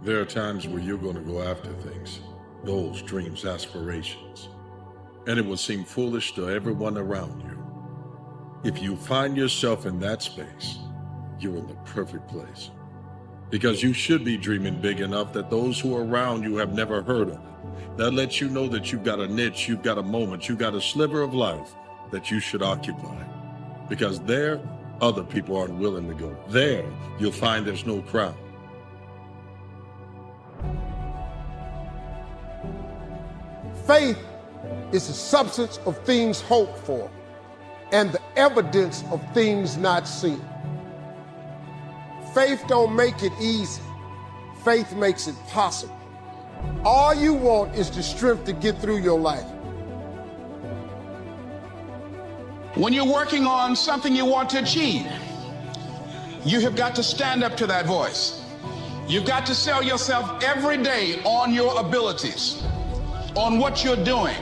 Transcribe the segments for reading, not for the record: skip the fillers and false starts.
There are times where you're going to go after things, goals, dreams, aspirations, and it will seem foolish to everyone around you. If you find yourself in that space, you're in the perfect place. Because you should be dreaming big enough that those who are around you have never heard of it. That lets you know that you've got a niche, you've got a moment, you've got a sliver of life that you should occupy. Because there, other people aren't willing to go. There, you'll find there's no crowd. Faith is the substance of things hoped for and the evidence of things not seen. Faith don't make it easy. Faith makes it possible. All you want is the strength to get through your life. When you're working on something you want to achieve, you have got to stand up to that voice. You've got to sell yourself every day on your abilities, on what you're doing,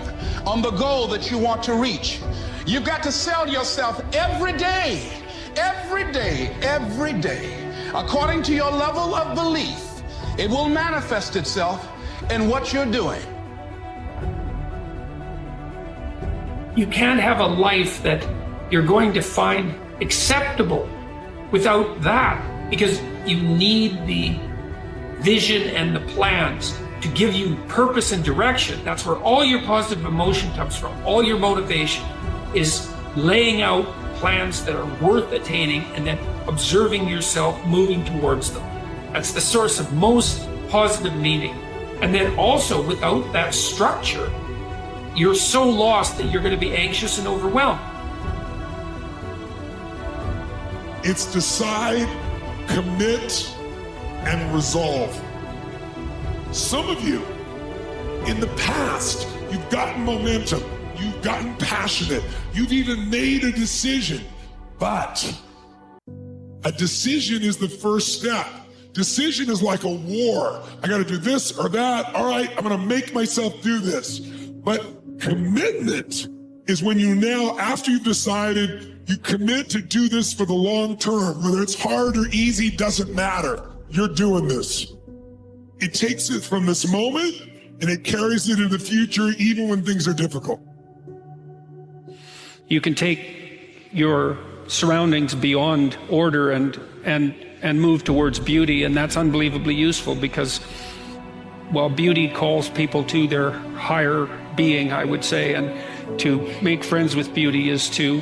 on the goal that you want to reach. You've got to sell yourself every day, every day, every day. According to your level of belief, it will manifest itself in what you're doing. You can't have a life that you're going to find acceptable without that, because you need the vision and the plans to give you purpose and direction. That's where all your positive emotion comes from. All your motivation is laying out plans that are worth attaining and then observing yourself moving towards them. That's the source of most positive meaning. And then also, without that structure, you're so lost that you're going to be anxious and overwhelmed. It's decide, commit, and resolve. Some of you, in the past, you've gotten momentum, you've gotten passionate, you've even made a decision, but a decision is the first step. Decision is like a war. I got to do this or that. All right, I'm going to make myself do this. But commitment is when you now, after you've decided, you commit to do this for the long term. Whether it's hard or easy, doesn't matter. You're doing this. It takes it from this moment and it carries it into the future, even when things are difficult. You can take your surroundings beyond order and move towards beauty, and that's unbelievably useful, because while beauty calls people to their higher being, I would say, and to make friends with beauty is to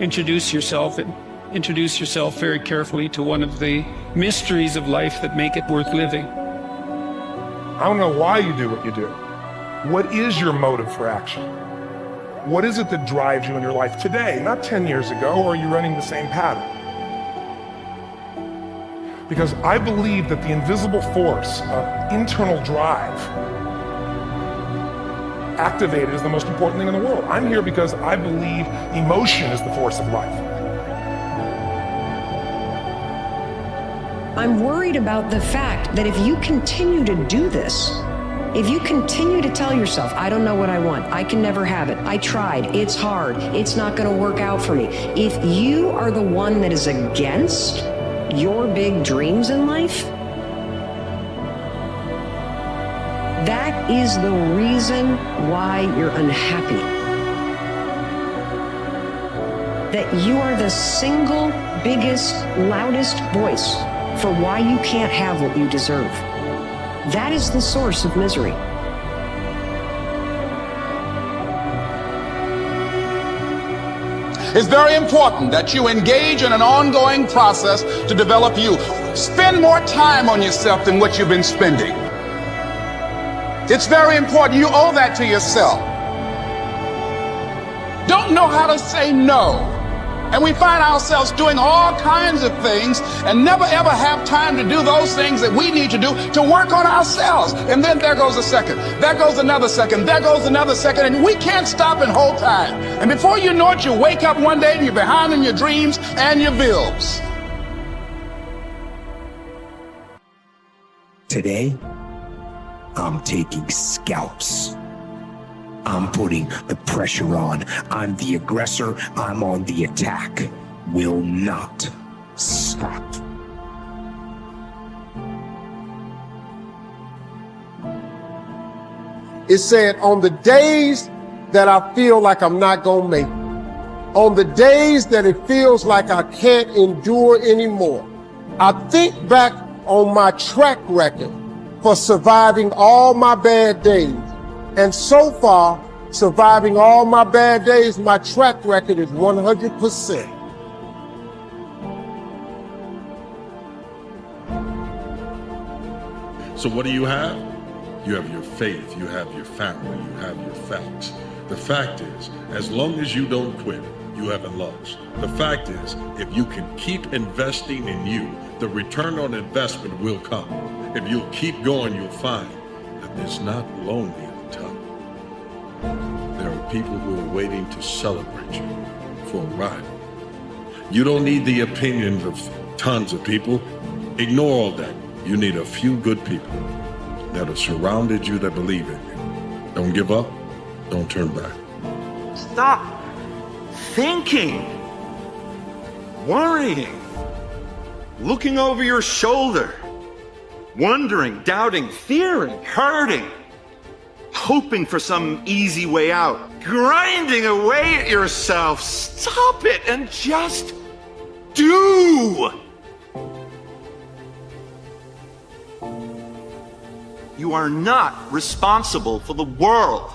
introduce yourself very carefully to one of the mysteries of life that make it worth living. I don't know why you do what you do. What is your motive for action? What is it that drives you in your life today, not 10 years ago, or are you running the same pattern? Because I believe that the invisible force of internal drive activated is the most important thing in the world. I'm here because I believe emotion is the force of life. I'm worried about the fact that if you continue to do this, if you continue to tell yourself, I don't know what I want, I can never have it, I tried, it's hard, it's not going to work out for me. If you are the one that is against your big dreams in life, that is the reason why you're unhappy. That you are the single biggest, loudest voice for why you can't have what you deserve. That is the source of misery. It's very important that you engage in an ongoing process to develop you. Spend more time on yourself than what you've been spending. It's very important. You owe that to yourself. Don't know how to say no. And we find ourselves doing all kinds of things and never ever have time to do those things that we need to do to work on ourselves. And then there goes a second, there goes another second, there goes another second, and we can't stop and hold time. And before you know it, you wake up one day and you're behind in your dreams and your bills. Today, I'm taking scalps. I'm putting the pressure on. I'm the aggressor. I'm on the attack. Will not stop. It said, on the days that I feel like I'm not gonna make it, on the days that it feels like I can't endure anymore, I think back on my track record for surviving all my bad days. And so far, surviving all my bad days, my track record is 100%. So what do you have? You have your faith, you have your family, you have your facts. The fact is, as long as you don't quit, you haven't lost. The fact is, if you can keep investing in you, the return on investment will come. If you'll keep going, you'll find that it's not lonely at the top. There are people who are waiting to celebrate you for a ride. You don't need the opinions of tons of people. Ignore all that. You need a few good people that have surrounded you that believe in you. Don't give up. Don't turn back. Stop thinking, worrying, looking over your shoulder, wondering, doubting, fearing, hurting, hoping for some easy way out, grinding away at yourself. Stop it and just do. You are not responsible for the world.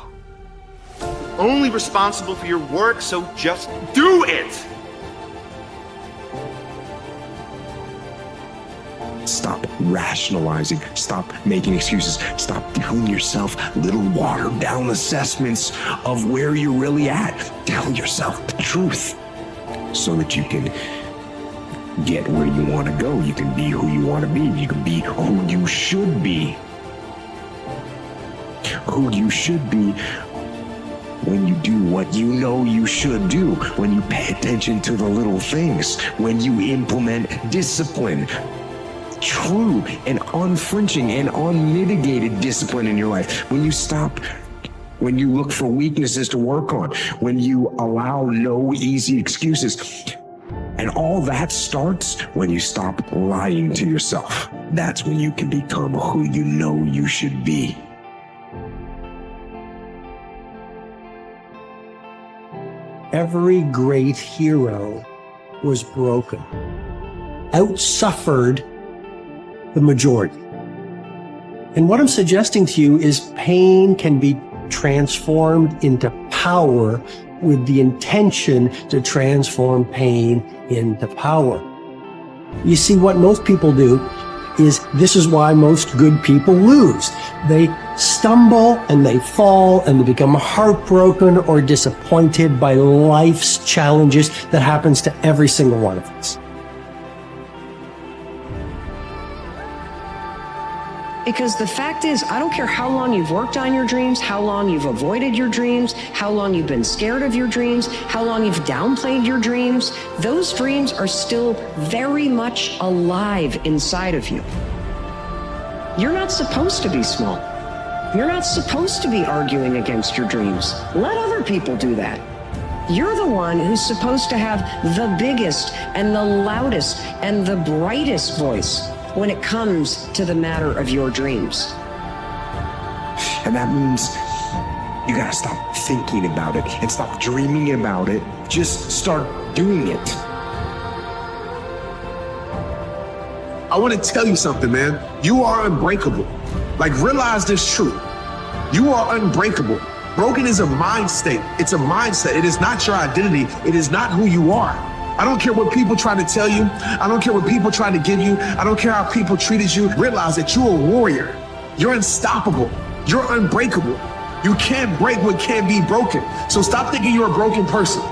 Only responsible for your work, so just do it. Stop rationalizing. Stop making excuses. Stop telling yourself little watered down assessments of where you're really at. Tell yourself the truth so that you can get where you want to go. You can be who you want to be. You can be who you should be. Who you should be when you do what you know you should do, when you pay attention to the little things, when you implement discipline, true and unflinching and unmitigated discipline in your life, when you stop, when you look for weaknesses to work on, when you allow no easy excuses. And all that starts when you stop lying to yourself. That's when you can become who you know you should be. Every great hero was broken, outsuffered the majority. And what I'm suggesting to you is pain can be transformed into power with the intention to transform pain into power. You see, what most people do is, this is why most good people lose. They stumble and they fall and they become heartbroken or disappointed by life's challenges that happens to every single one of us. Because the fact is, I don't care how long you've worked on your dreams, how long you've avoided your dreams, how long you've been scared of your dreams, how long you've downplayed your dreams, those dreams are still very much alive inside of you. You're not supposed to be small. You're not supposed to be arguing against your dreams. Let other people do that. You're the one who's supposed to have the biggest and the loudest and the brightest voice when it comes to the matter of your dreams. And that means you gotta stop thinking about it and stop dreaming about it. Just start doing it. I want to tell you something, man. You are unbreakable. Like, realize this truth. You are unbreakable. Broken is a mind state. It's a mindset. It is not your identity. It is not who you are. I don't care what people try to tell you. I don't care what people try to give you. I don't care how people treated you. Realize that you're a warrior. You're unstoppable. You're unbreakable. You can't break what can't be broken. So stop thinking you're a broken person.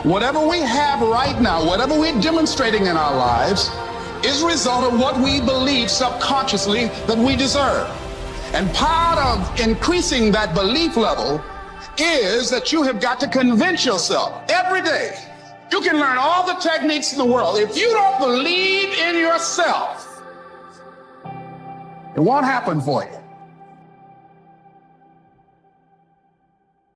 Whatever we have right now, whatever we're demonstrating in our lives, is a result of what we believe subconsciously that we deserve. And part of increasing that belief level is that you have got to convince yourself every day. You can learn all the techniques in the world. If you don't believe in yourself, it won't happen for you.